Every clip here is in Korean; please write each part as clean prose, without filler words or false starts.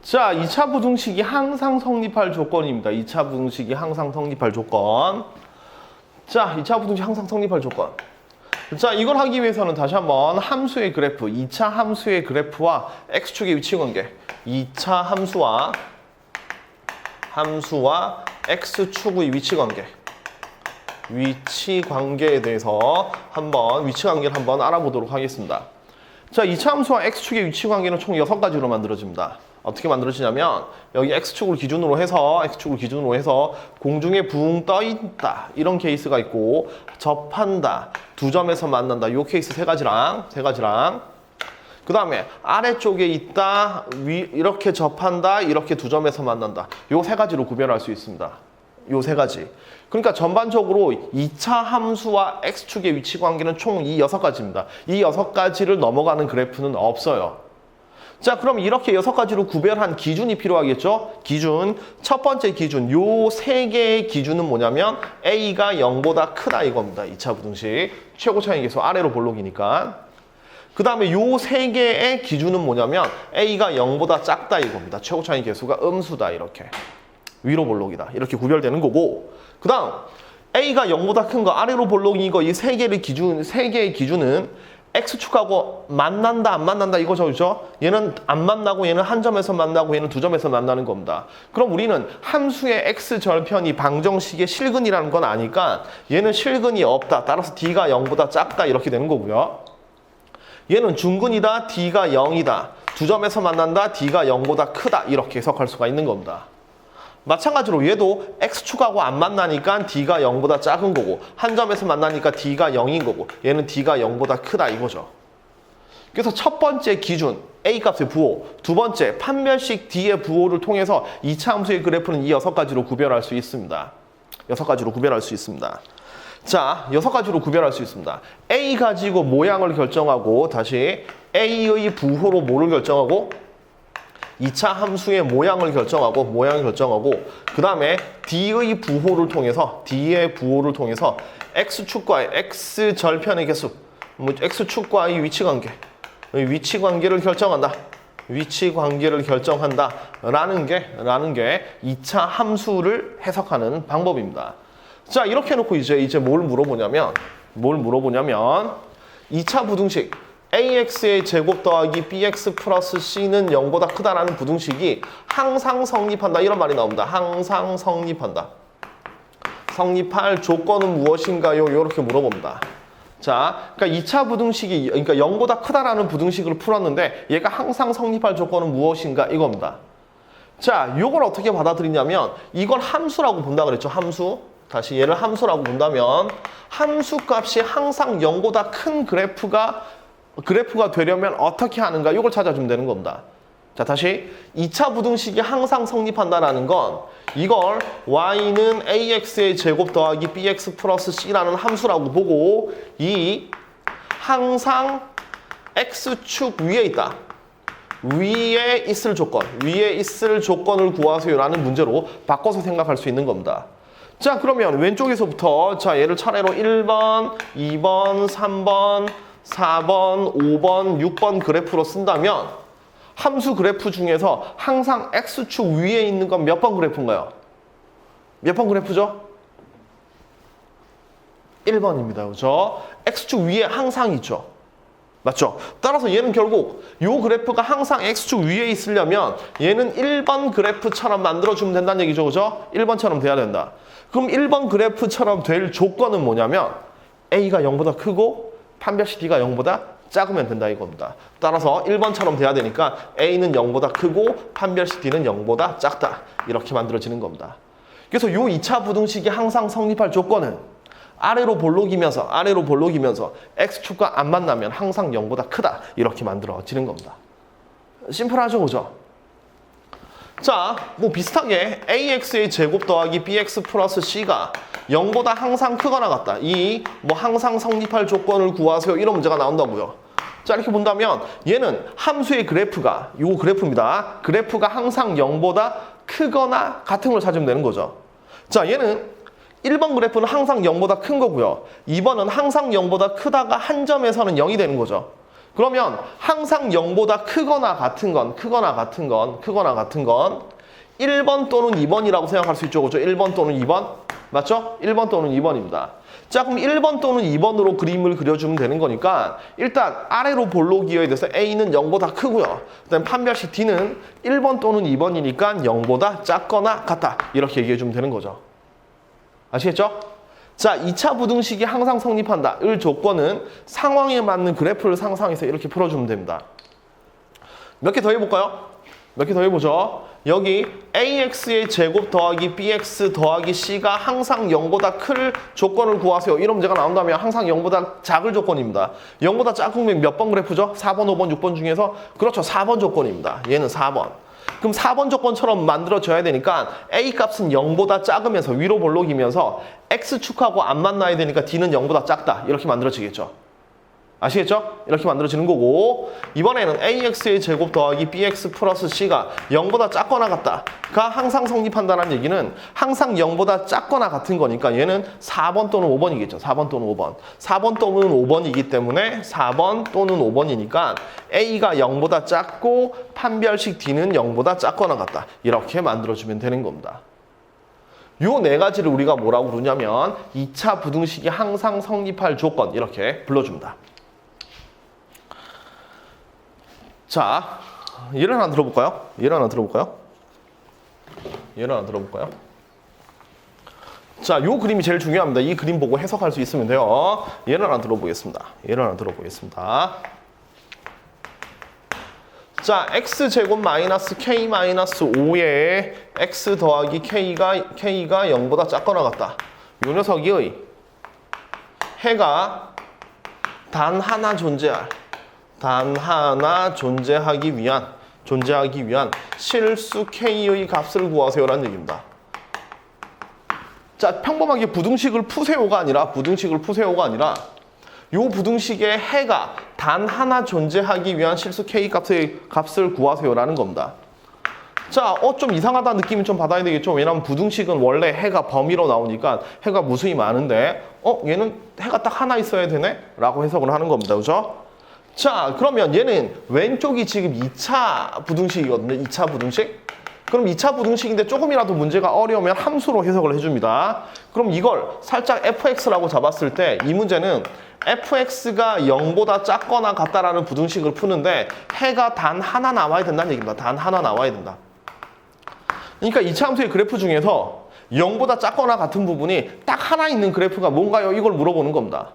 자, 2차 부등식이 항상 성립할 조건입니다. 2차 부등식이 항상 성립할 조건. 자, 2차 부등식 항상 성립할 조건. 자, 이걸 하기 위해서는 다시 한번 함수의 그래프, 2차 함수의 그래프와 x축의 위치 관계, 2차 함수와 x축의 위치 관계에 대해서 위치 관계를 한번 알아보도록 하겠습니다. 자, 2차 함수와 x축의 위치 관계는 총 6가지로 만들어집니다. 어떻게 만들어지냐면 여기 x축을 기준으로 해서 공중에 붕 떠 있다 이런 케이스가 있고, 접한다, 두 점에서 만난다 요 케이스 세 가지랑 그 다음에 아래쪽에 있다, 이렇게 접한다, 이렇게 두 점에서 만난다 요 세 가지로 구별할 수 있습니다. 요 세 가지. 그러니까 전반적으로 2차 함수와 x축의 위치 관계는 총 이 6가지입니다. 이 6가지를 넘어가는 그래프는 없어요. 자, 그럼 이렇게 6가지로 구별한 기준이 필요하겠죠? 기준. 첫 번째 기준. 요 3개의 기준은 뭐냐면 A가 0보다 크다 이겁니다. 2차 부등식. 최고 차이 계수 아래로 볼록이니까. 그 다음에 요 3개의 기준은 뭐냐면 A가 0보다 작다 이겁니다. 최고 차이 계수가 음수다 이렇게. 위로 볼록이다. 이렇게 구별되는 거고. 그 다음 A가 0보다 큰 거 아래로 볼록인 거 이 3개의 기준은 x축하고 만난다 안 만난다 이거죠, 그죠? 얘는 안 만나고 얘는 한 점에서 만나고 얘는 두 점에서 만나는 겁니다. 그럼 우리는 함수의 x절편이 방정식의 실근이라는 건 아니까 얘는 실근이 없다. 따라서 d가 0보다 작다 이렇게 되는 거고요. 얘는 중근이다. d가 0이다. 두 점에서 만난다. d가 0보다 크다. 이렇게 해석할 수가 있는 겁니다. 마찬가지로 얘도 x축하고 안 만나니까 d가 0보다 작은 거고, 한 점에서 만나니까 d가 0인 거고, 얘는 d가 0보다 크다 이거죠. 그래서 첫 번째 기준 a 값의 부호, 두 번째 판별식 d의 부호를 통해서 2차 함수의 그래프는 이 6가지로 구별할 수 있습니다. 6가지로 구별할 수 있습니다. 자, 6가지로 구별할 수 있습니다. a 가지고 모양을 결정하고, 다시 a의 부호로 뭐를 결정하고, 2차 함수의 모양을 결정하고 그 다음에 d의 부호를 통해서 x축과의 x절편의 개수, x축과의 위치 관계를 결정한다. 라는 게 2차 함수를 해석하는 방법입니다. 자, 이렇게 해놓고 이제 뭘 물어보냐면 2차 부등식 ax의 제곱 더하기 bx 플러스 c는 0보다 크다라는 부등식이 항상 성립한다 이런 말이 나옵니다. 항상 성립한다. 성립할 조건은 무엇인가요? 이렇게 물어봅니다. 자, 그러니까 2차 부등식이, 그러니까 0보다 크다라는 부등식을 풀었는데 얘가 항상 성립할 조건은 무엇인가 이겁니다. 자, 이걸 어떻게 받아들이냐면 이걸 함수라고 본다 그랬죠. 함수. 다시 얘를 함수라고 본다면 함수 값이 항상 0보다 큰 그래프가 되려면 어떻게 하는가 이걸 찾아주면 되는 겁니다. 자, 다시 2차 부등식이 항상 성립한다라는 건 이걸 y는 ax의 제곱 더하기 bx 플러스 c라는 함수라고 보고, 이 항상 x축 위에 있다. 위에 있을 조건을 구하세요라는 문제로 바꿔서 생각할 수 있는 겁니다. 자, 그러면 왼쪽에서부터 얘를 차례로 1번, 2번, 3번, 4번, 5번, 6번 그래프로 쓴다면 함수 그래프 중에서 항상 x축 위에 있는 건 몇 번 그래프인가요? 몇 번 그래프죠? 1번입니다. 그죠? x축 위에 항상 있죠. 맞죠? 따라서 얘는 결국 이 그래프가 항상 x축 위에 있으려면 얘는 1번 그래프처럼 만들어주면 된다는 얘기죠. 그죠? 1번처럼 돼야 된다. 그럼 1번 그래프처럼 될 조건은 뭐냐면 a가 0보다 크고 판별식 d가 0보다 작으면 된다 이겁니다. 따라서 1번처럼 돼야 되니까 a는 0보다 크고 판별식 d는 0보다 작다. 이렇게 만들어지는 겁니다. 그래서 이 2차 부등식이 항상 성립할 조건은 아래로 볼록이면서 x축과 안 만나면 항상 0보다 크다. 이렇게 만들어지는 겁니다. 심플하죠, 그죠? 자, 뭐 비슷하게 ax의 제곱 더하기 bx 플러스 c가 0보다 항상 크거나 같다. 이 뭐 항상 성립할 조건을 구하세요. 이런 문제가 나온다고요. 자, 이렇게 본다면 얘는 함수의 그래프가 요 그래프입니다. 그래프가 항상 0보다 크거나 같은 걸 찾으면 되는 거죠. 자, 얘는 1번 그래프는 항상 0보다 큰 거고요. 2번은 항상 0보다 크다가 한 점에서는 0이 되는 거죠. 그러면 항상 0보다 크거나 같은 건 1번 또는 2번이라고 생각할 수 있죠. 그죠? 1번 또는 2번. 맞죠? 1번 또는 2번입니다. 자, 그럼 1번 또는 2번으로 그림을 그려주면 되는 거니까 일단 아래로 볼록 이어야 돼서 A는 0보다 크고요. 그다음에 판별식 D는 1번 또는 2번이니까 0보다 작거나 같다. 이렇게 얘기해주면 되는 거죠. 아시겠죠? 자, 2차 부등식이 항상 성립한다. 을 조건은 상황에 맞는 그래프를 상상해서 이렇게 풀어주면 됩니다. 몇 개 더 해볼까요? 몇 개 더 해보죠. 여기 AX의 제곱 더하기 BX 더하기 C가 항상 0보다 클 조건을 구하세요. 이런 문제가 나온다면 항상 0보다 작을 조건입니다. 0보다 작으면 몇 번 그래프죠? 4번, 5번, 6번 중에서 그렇죠. 4번 조건입니다. 얘는 4번. 그럼 4번 조건처럼 만들어져야 되니까 A 값은 0보다 작으면서 위로 볼록이면서 X축하고 안 만나야 되니까 D는 0보다 작다. 이렇게 만들어지겠죠. 아시겠죠? 이렇게 만들어지는 거고 이번에는 AX의 제곱 더하기 BX 플러스 C가 0보다 작거나 같다가 항상 성립한다는 얘기는 항상 0보다 작거나 같은 거니까 얘는 4번 또는 5번이겠죠. 4번 또는 5번. 4번 또는 5번이기 때문에 4번 또는 5번이니까 A가 0보다 작고 판별식 D는 0보다 작거나 같다. 이렇게 만들어주면 되는 겁니다. 요 네 가지를 우리가 뭐라고 부르냐면 2차 부등식이 항상 성립할 조건 이렇게 불러줍니다. 자, 예를 하나 들어볼까요? 자, 요 그림이 제일 중요합니다. 이 그림 보고 해석할 수 있으면 돼요. 예를 하나 들어보겠습니다. 자, x제곱 마이너스 k 마이너스 5에 x 더하기 k가 0보다 작거나 같다. 요 녀석이 해가 단 하나 존재하기 위한 실수 k의 값을 구하세요라는 얘기입니다. 자, 평범하게 부등식을 푸세요가 아니라 요 부등식의 해가 단 하나 존재하기 위한 실수 k 값을 구하세요라는 겁니다. 자, 좀 이상하다는 느낌이 좀 받아야 되겠죠. 왜냐하면 부등식은 원래 해가 범위로 나오니까 해가 무수히 많은데 얘는 해가 딱 하나 있어야 되네? 라고 해석을 하는 겁니다. 그죠? 자, 그러면 얘는 왼쪽이 지금 2차 부등식이거든요. 2차 부등식. 그럼 2차 부등식인데 조금이라도 문제가 어려우면 함수로 해석을 해줍니다. 그럼 이걸 살짝 fx라고 잡았을 때 이 문제는 fx가 0보다 작거나 같다라는 부등식을 푸는데 해가 단 하나 나와야 된다는 얘기입니다. 단 하나 나와야 된다. 그러니까 2차 함수의 그래프 중에서 0보다 작거나 같은 부분이 딱 하나 있는 그래프가 뭔가요? 이걸 물어보는 겁니다.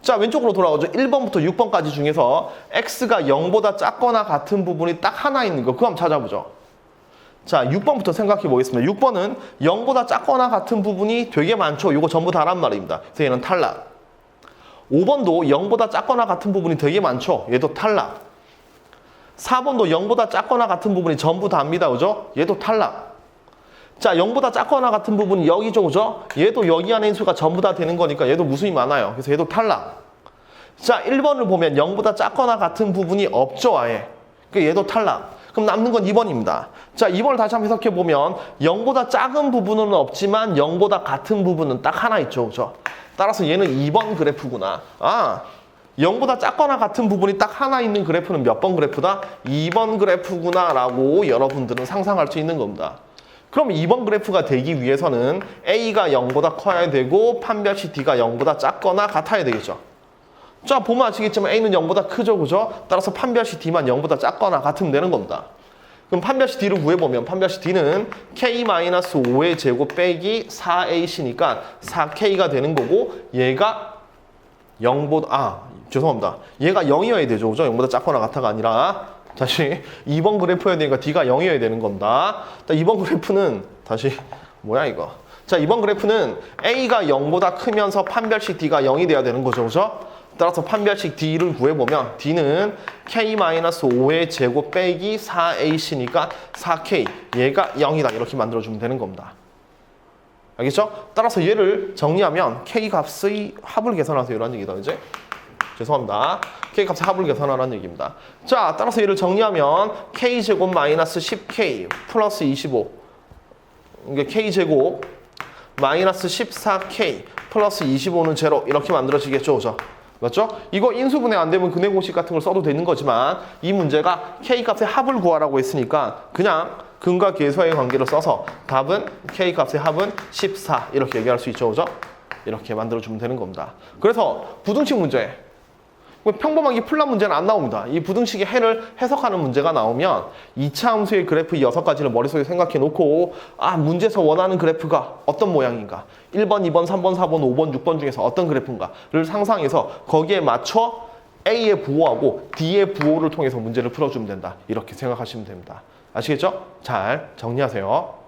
자, 왼쪽으로 돌아오죠. 1번부터 6번까지 중에서 x가 0보다 작거나 같은 부분이 딱 하나 있는 거. 그거 한번 찾아보죠. 자, 6번부터 생각해 보겠습니다. 6번은 0보다 작거나 같은 부분이 되게 많죠. 이거 전부 다란 말입니다. 그래서 얘는 탈락. 5번도 0보다 작거나 같은 부분이 되게 많죠. 얘도 탈락. 4번도 0보다 작거나 같은 부분이 전부 다입니다. 그죠? 얘도 탈락. 자, 0보다 작거나 같은 부분이 여기죠, 그죠? 얘도 여기 안에 있는 수가 전부 다 되는 거니까 얘도 무수히 많아요. 그래서 얘도 탈락. 자, 1번을 보면 0보다 작거나 같은 부분이 없죠, 아예. 그러니까 얘도 탈락. 그럼 남는 건 2번입니다. 자, 2번을 다시 한번 해석해 보면 0보다 작은 부분은 없지만 0보다 같은 부분은 딱 하나 있죠, 그죠? 따라서 얘는 2번 그래프구나. 0보다 작거나 같은 부분이 딱 하나 있는 그래프는 몇 번 그래프다? 2번 그래프구나 라고 여러분들은 상상할 수 있는 겁니다. 그럼 2번 그래프가 되기 위해서는 A가 0보다 커야 되고 판별식 D가 0보다 작거나 같아야 되겠죠. 자, 보면 아시겠지만 A는 0보다 크죠, 그죠? 따라서 판별식 D만 0보다 작거나 같으면 되는 겁니다. 그럼 판별식 D를 구해보면 판별식 D는 K-5의 제곱 빼기 4AC니까 4K가 되는 거고 얘가 0보다, 죄송합니다. 얘가 0이어야 되죠, 그죠? 0보다 작거나 같아가 아니라 다시 2번 그래프여야 되니까 D가 0이어야 되는 겁니다. 2번 그래프는 다시 뭐야 이거. 자, 2번 그래프는 A가 0보다 크면서 판별식 D가 0이 돼야 되는 거죠. 그죠? 따라서 판별식 D를 구해보면 D는 K-5의 제곱 빼기 4AC니까 4K 얘가 0이다. 이렇게 만들어주면 되는 겁니다. 알겠죠? 따라서 얘를 정리하면 K 값의 합을 계산하세요. 이런 얘기다. 이제 죄송합니다. K 값의 합을 계산하라는 얘기입니다. 자, 따라서 얘를 정리하면 K제곱 마이너스 10K 플러스 25 이게 K제곱 마이너스 14K 플러스 25는 제로 이렇게 만들어지겠죠. 그죠? 맞죠? 이거 인수분해 안 되면 근해 공식 같은 걸 써도 되는 거지만 이 문제가 K 값의 합을 구하라고 했으니까 그냥 근과 계수의 관계를 써서 답은 K 값의 합은 14 이렇게 얘기할 수 있죠, 그죠? 이렇게 만들어주면 되는 겁니다. 그래서 부등식 문제, 평범하게 풀란 문제는 안 나옵니다. 이 부등식의 해를 해석하는 문제가 나오면 2차 함수의 그래프 이 6가지를 머릿속에 생각해 놓고 문제에서 원하는 그래프가 어떤 모양인가 1번, 2번, 3번, 4번, 5번, 6번 중에서 어떤 그래프인가를 상상해서 거기에 맞춰 A의 부호하고 D의 부호를 통해서 문제를 풀어주면 된다. 이렇게 생각하시면 됩니다. 아시겠죠? 잘 정리하세요.